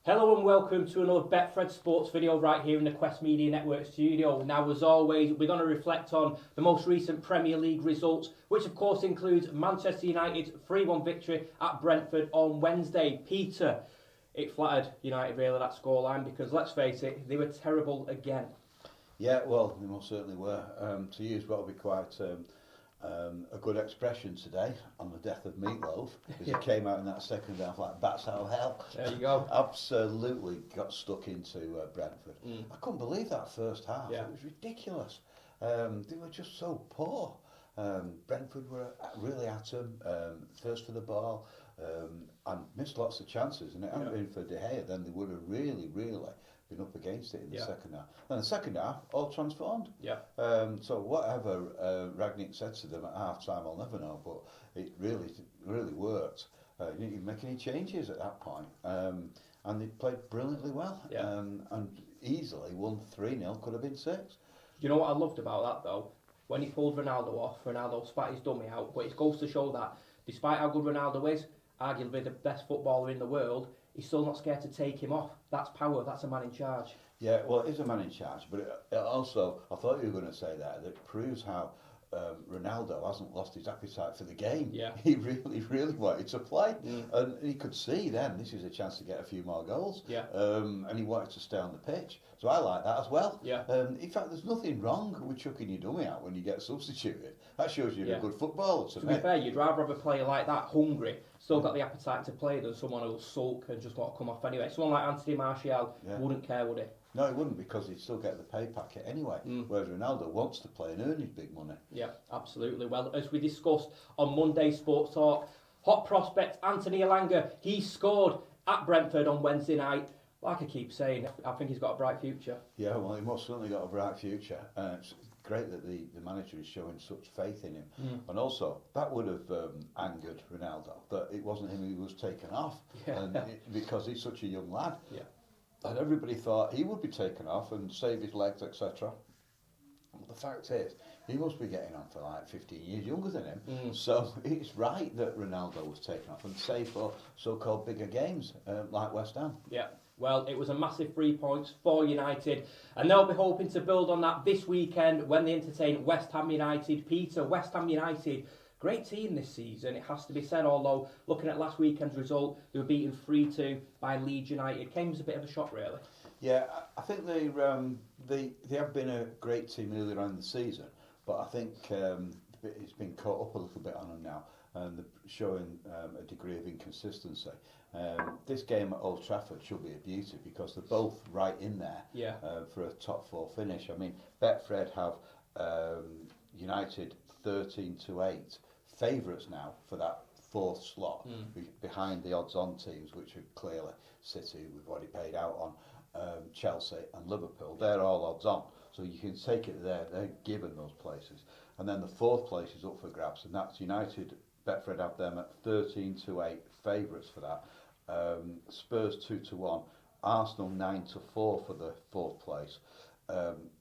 Hello and welcome to another Betfred sports video right here in the Quest Media Network studio. Now, as always, we're going to reflect on the most recent Premier League results, which of course includes Manchester United's 3-1 victory at Brentford on Wednesday. Peter, it flattered United really, that scoreline, because let's face it, they were terrible again. Yeah, well, they most certainly were. To use what would be quite a good expression today on the death of Meatloaf, because he came out in that second half like bats out of hell. There you go. Absolutely got stuck into Brentford. I couldn't believe that first half. Yeah. It was ridiculous. They were just so poor. Brentford were really at them, thirst for the ball, and missed lots of chances. And it hadn't been for De Gea, then they would have really been up against it in the second half. And the second half, all transformed. Yeah. So whatever Ragnick said to them at half time, I'll never know, but it really worked. You didn't make any changes at that point. And they played brilliantly well. Yeah. And easily won 3-0, could have been 6. You know what I loved about that though? When he pulled Ronaldo off, Ronaldo spat his dummy out, but it goes to show that despite how good Ronaldo is, arguably the best footballer in the world, he's still not scared to take him off. That's power, that's a man in charge. Yeah, well, it is a man in charge, but it also, I thought you were going to say that it proves how Ronaldo hasn't lost his appetite for the game. Yeah. He really wanted to play. And he could see then this is a chance to get a few more goals. Yeah. And he wanted to stay on the pitch. So I like that as well. Yeah. In fact, there's nothing wrong with chucking your dummy out when you get substituted. That shows you're a good footballer to me. To be fair, you'd rather have a player like that, hungry, still got the appetite to play, than someone who'll sulk and just want to come off anyway. Someone like Anthony Martial wouldn't care, would he? No, he wouldn't, because he'd still get the pay packet anyway, whereas Ronaldo wants to play and earn his big money. Yeah, absolutely. Well, as we discussed on Monday's Sports Talk, hot prospect Anthony Elanga, he scored at Brentford on Wednesday night. Like I keep saying, I think he's got a bright future. Yeah, well, he most certainly got a bright future. It's great that the manager is showing such faith in him. And also, that would have angered Ronaldo, that it wasn't him who was taken off, because he's such a young lad. Yeah. And everybody thought he would be taken off and save his legs, etc. But the fact is, he must be getting on for like 15 years younger than him. So it's right that Ronaldo was taken off and saved for so-called bigger games like West Ham. Yeah. Well, it was a massive 3 points for United, and they'll be hoping to build on that this weekend when they entertain West Ham United. Peter, West Ham United, great team this season, it has to be said, although looking at last weekend's result, they were beaten 3-2 by Leeds United. Came as a bit of a shock, really. Yeah, I think they have been a great team earlier on in the season, but I think it's been caught up a little bit on them now, and they're showing a degree of inconsistency. This game at Old Trafford should be a beauty because they're both right in there for a top 4 finish. I mean, Betfred have United 13-8 favourites now for that 4th slot behind the odds-on teams, which are clearly City, we've already paid out on, Chelsea and Liverpool. They're all odds-on, so you can take it there. They're given those places. And then the 4th place is up for grabs, and that's United. Betfred have them at 13-8 favourites for that. Spurs 2-1, Arsenal 9-4 for the 4th place.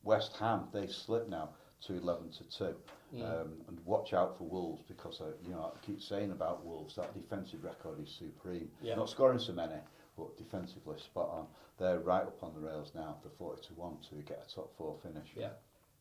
West Ham, they slip now to 11-2. And watch out for Wolves, because I keep saying about Wolves, that defensive record is supreme. Not scoring so many, but defensively spot on. They're right up on the rails now, the 40-1 to get a top 4 finish. Yeah.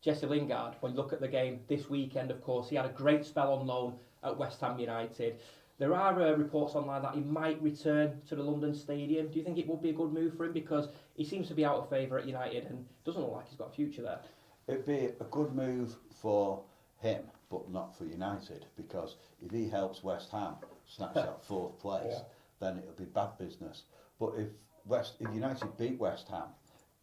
Jesse Lingard, when you look at the game this weekend, of course, he had a great spell on loan at West Ham United. There are reports online that he might return to the London Stadium. Do you think it would be a good move for him? Because he seems to be out of favour at United and doesn't look like he's got a future there. It'd be a good move for him, but not for United, because if he helps West Ham snatch that 4th place, then it'll be bad business. But if United beat West Ham,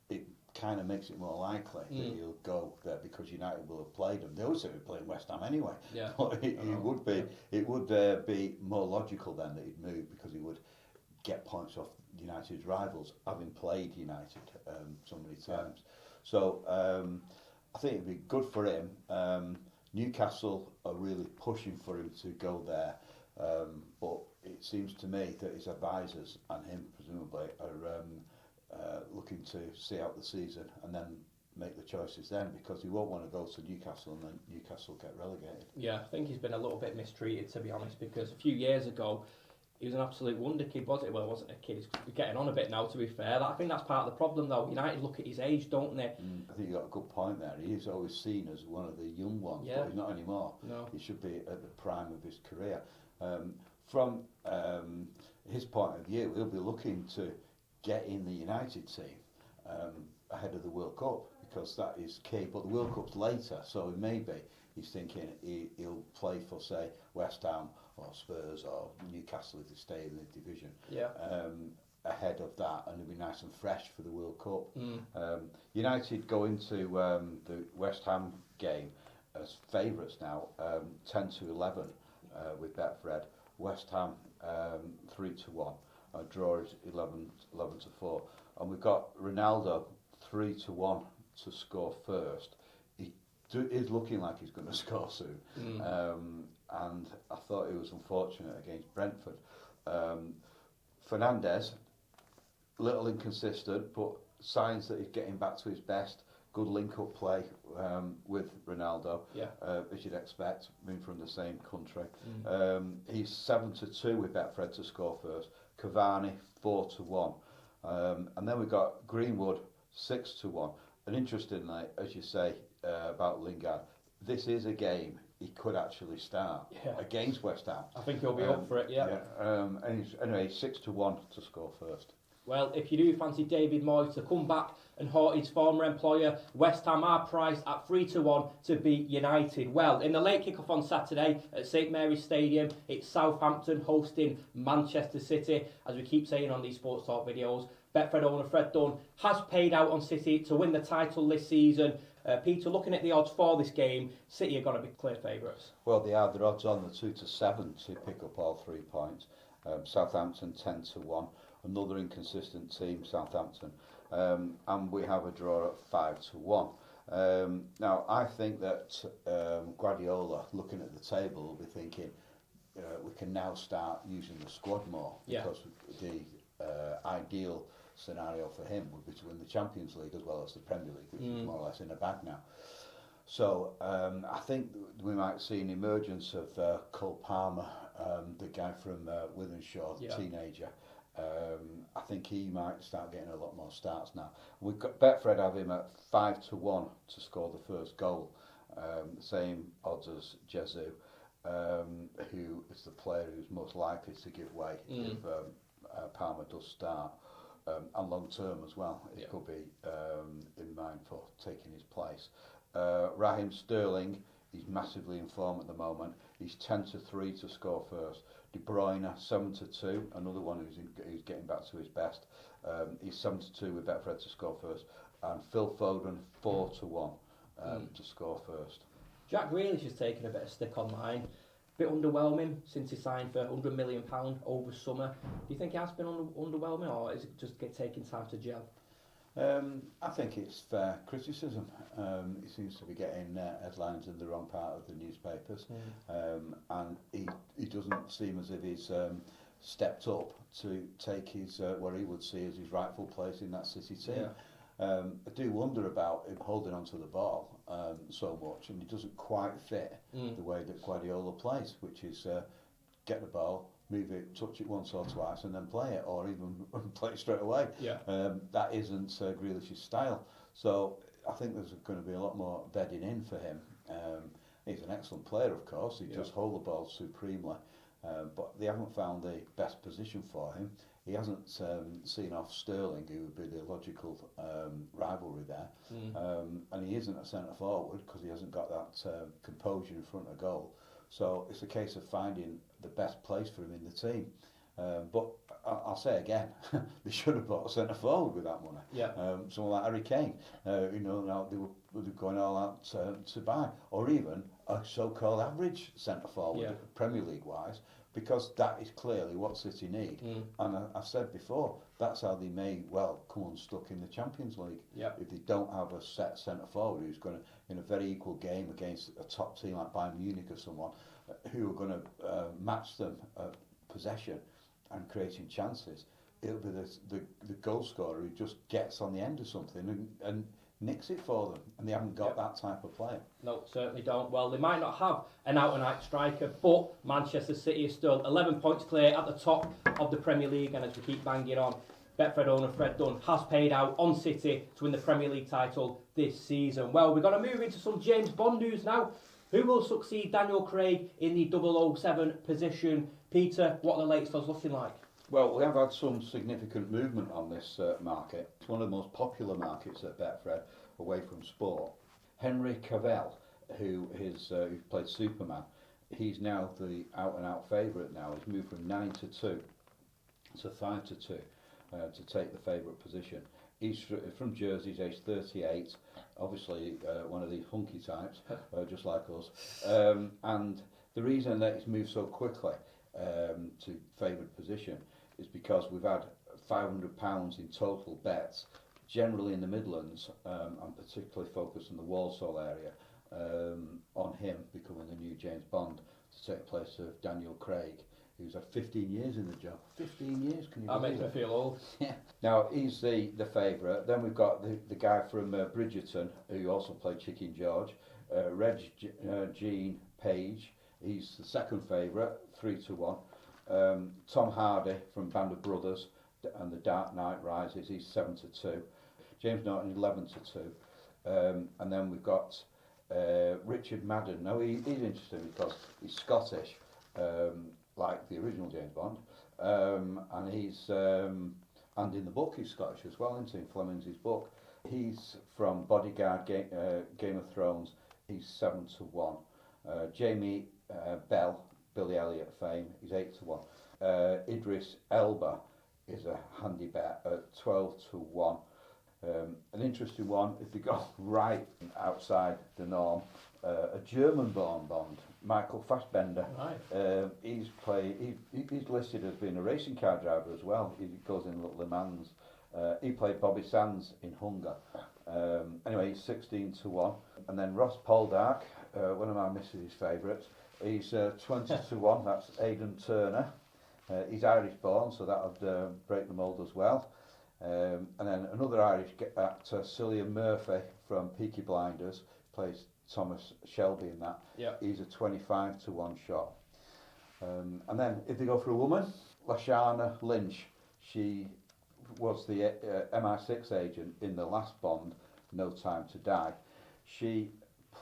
it kind of makes it more likely that he'll go there, because United will have played them. They also be playing West Ham anyway. Yeah. But it would be more logical then that he'd move, because he would get points off United's rivals, having played United so many times. So I think it'd be good for him. Newcastle are really pushing for him to go there, but it seems to me that his advisors and him presumably are looking to see out the season and then make the choices then, because he won't want to go to Newcastle and then Newcastle get relegated. Yeah, I think he's been a little bit mistreated, to be honest, because a few years ago He was an absolute wonder kid, wasn't he? Well, he wasn't a kid. He's getting on a bit now, to be fair. I think that's part of the problem, though. United look at his age, don't they? I think you got a good point there. He is always seen as one of the young ones, but he's not anymore. No. He should be at the prime of his career. From his point of view, he'll be looking to get in the United team ahead of the World Cup, because that is key. But the World Cup's later, so maybe he's thinking he'll play for, say, West Ham or Spurs or Newcastle if they stay in the division. Yeah. Ahead of that, and it'll be nice and fresh for the World Cup. United go into the West Ham game as favourites now, 10-11 with Betfred. West Ham 3-1. Draw is 11-4, and we've got Ronaldo 3-1 to score first. He is looking like he's going to score soon, and I thought he was unfortunate against Brentford. Fernandes, little inconsistent, but signs that he's getting back to his best. Good link-up play with Ronaldo, as you'd expect, being from the same country. He's 7-2 with Betfred to score first. Cavani 4-1, and then we've got Greenwood 6-1. And interestingly, as you say about Lingard, this is a game he could actually start against West Ham. I think he'll be up for it. And he's anyway 6-1 to score first. Well, if you do fancy David Moyes to come back and haunt his former employer, West Ham are priced at 3-1 to beat United. Well, in the late kick-off on Saturday at St Mary's Stadium, it's Southampton hosting Manchester City. As we keep saying on these Sports Talk videos, Betfred owner Fred Dunn has paid out on City to win the title this season. Peter, looking at the odds for this game, City are going to be clear favourites. Well, they are. Their odds on the 2-7 to pick up all 3 points. Southampton 10-1. Another inconsistent team, Southampton, and we have a draw at 5-1. Now, I think that Guardiola, looking at the table, will be thinking we can now start using the squad more, because the ideal scenario for him would be to win the Champions League as well as the Premier League, which is more or less in a bag now. So I think we might see an emergence of Cole Palmer, the guy from Wythenshawe, teenager. I think he might start getting a lot more starts now. We've got Betfred have him at 5-1 to score the first goal. Same odds as Jesus, who is the player who's most likely to give way if Palmer does start. And long term as well, it could be in mind for taking his place. Raheem Sterling, he's massively in form at the moment. He's 10-3 to score first. De Bruyne 7-2, another one who's getting back to his best. He's 7-2 with Betfred to score first, and Phil Foden 4-1 to score first. Jack Grealish has taken a bit of stick online. Bit underwhelming since he signed for £100 million over summer. Do you think he has been underwhelming, or is it just taking time to gel? I think it's fair criticism. He seems to be getting headlines in the wrong part of the newspapers, and he doesn't seem as if he's stepped up to take his what he would see as his rightful place in that City team. I do wonder about him holding onto the ball so much, and he doesn't quite fit the way that Guardiola plays, which is get the ball, move it, touch it once or twice, and then play it, or even play it straight away. That isn't Grealish's style. So I think there's going to be a lot more bedding in for him. He's an excellent player, of course. He does hold the ball supremely, but they haven't found the best position for him. He hasn't seen off Sterling, who would be the logical rivalry there, and he isn't a centre forward because he hasn't got that composure in front of goal. So it's a case of finding the best place for him in the team. But I'll say again, they should have bought a centre forward with that money. Someone like Harry Kane, now they were going all out to buy, or even a so-called average centre forward, Premier League wise, because that is clearly what City need. And I've said before, that's how they may well come unstuck in the Champions League. If they don't have a set centre forward who's going to, in a very equal game against a top team like Bayern Munich or someone, who are going to match them at possession and creating chances, it'll be the goal scorer who just gets on the end of something, and nicks it for them, and they haven't got that type of player. No, certainly don't. Well, they might not have an out-and-out striker, but Manchester City is still 11 points clear at the top of the Premier League, and as we keep banging on, Betfred owner Fred Dunn has paid out on City to win the Premier League title this season. Well, we're going to move into some James Bond news now. Who will succeed Daniel Craig in the 007 position? Peter, what are the latest odds looking like? Well, we have had some significant movement on this market. It's one of the most popular markets at Betfred, away from sport. Henry Cavill, who played Superman, he's now the out-and-out favourite now. He's moved from 9 to 2 to 5 to 2 to take the favourite position. He's from Jersey, he's aged 38, obviously one of these hunky types, just like us. And the reason that he's moved so quickly to favoured position is because we've had £500 in total bets, generally in the Midlands, and particularly focused in the Walsall area, on him becoming the new James Bond to take place of Daniel Craig, who's had 15 years in the job. 15 years, can you believe it? That makes me feel old. Yeah. Now, he's the favourite. Then we've got the guy from Bridgerton, who also played Chicken George, Gene Page. He's the second favourite, 3 to 1. Tom Hardy from Band of Brothers and The Dark Knight Rises, he's 7 to 2. James Norton, 11 to 2. And then we've got Richard Madden. Now, he's interesting because he's Scottish, like the original James Bond, and he's and in the book he's Scottish as well, isn't he? Fleming's his book. He's from Bodyguard, Game of Thrones. He's 7 to 1. Jamie Bell, Billy Elliot fame, he's 8 to 1. Idris Elba is a handy bet at 12 to 1. An interesting one, if you go right outside the norm, a German-born Bond, Michael Fassbender. Right. He's listed as being a racing car driver as well. He goes in Le Mans. He played Bobby Sands in Hunger. Anyway, he's 16 to 1. And then Ross Poldark, one of my missus' favourites, he's 20 to 1. That's Aidan Turner. He's Irish-born, so that would break the mould as well. And then another Irish actor, Cillian Murphy from Peaky Blinders, plays Thomas Shelby in that. Yeah. He's a 25 to 1 shot. And then if they go for a woman, Lashana Lynch, she was the MI6 agent in the last Bond, No Time to Die. She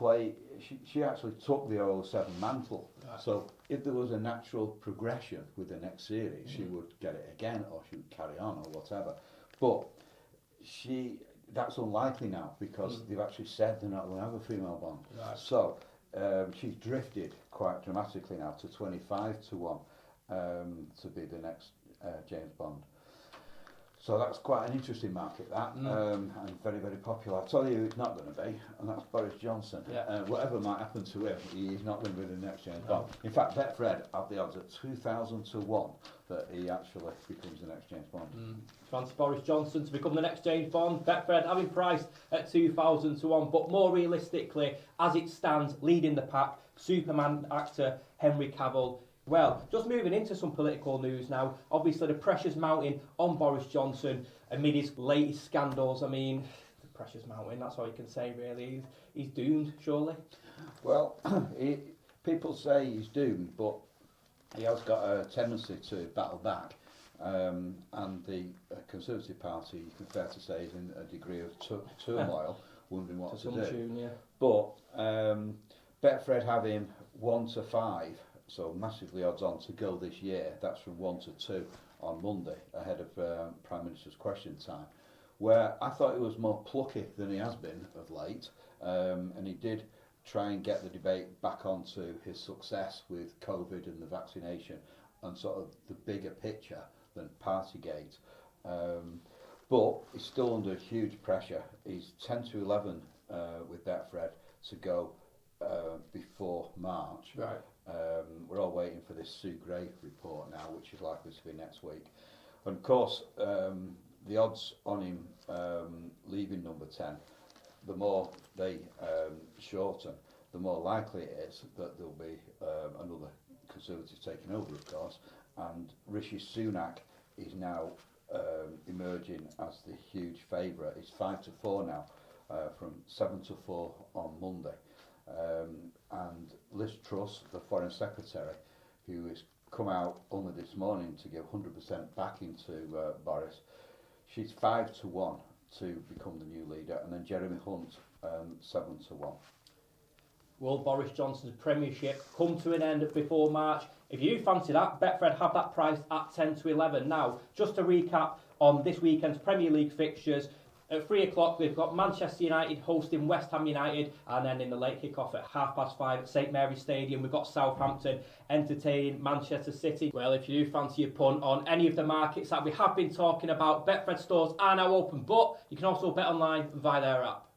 actually took the 007 mantle. Right. So if there was a natural progression with the next series, she would get it again, or she would carry on, or whatever. But that's unlikely now, because they've actually said they're not going to have a female Bond. Right. So she's drifted quite dramatically now to 25 to 1 to be the next James Bond. So that's quite an interesting market, that, and very, very popular. I'll tell you who it's not going to be, and that's Boris Johnson. Yeah. Whatever might happen to him, he's not going to be the next James Bond. In fact, Betfred have the odds at 2,000 to 1 that he actually becomes the next James Bond. Fancy Boris Johnson to become the next James Bond. Betfred having priced at 2,000 to 1, but more realistically, as it stands, leading the pack, Superman actor Henry Cavill. Well, just moving into some political news now. Obviously, the pressure's mounting on Boris Johnson amid his latest scandals. I mean, the pressure's mounting, that's all you can say, really. He's doomed, surely. Well, people say he's doomed, but he has got a tendency to battle back. And the Conservative Party, you can fair to say, is in a degree of turmoil, wondering what to do. Tune, yeah. But Betfred have him 1 to 5. So massively odds on to go this year. That's from 1 to 2 on Monday, ahead of Prime Minister's Question Time, where I thought he was more plucky than he has been of late, and he did try and get the debate back onto his success with COVID and the vaccination and sort of the bigger picture than Partygate. But he's still under huge pressure. He's 10 to 11 with Betfred to go before March. Right. We're all waiting for this Sue Gray report now, which is likely to be next week. And of course, the odds on him leaving number 10, the more they shorten, the more likely it is that there'll be another Conservative taking over, of course. And Rishi Sunak is now emerging as the huge favourite. He's 5 to 4 now from 7 to 4 on Monday. And Liz Truss, the Foreign Secretary, who has come out only this morning to give 100% backing to Boris, she's 5 to 1 to become the new leader, and then Jeremy Hunt 7 to 1. Will Boris Johnson's premiership come to an end before March? If you fancy that, Betfred have that priced at 10 to 11. Now, just to recap on this weekend's Premier League fixtures, at 3 o'clock, we've got Manchester United hosting West Ham United, and then in the late kick-off at 5:30 at St Mary's Stadium, we've got Southampton entertaining Manchester City. Well, if you do fancy a punt on any of the markets that we have been talking about, Betfred stores are now open, but you can also bet online via their app.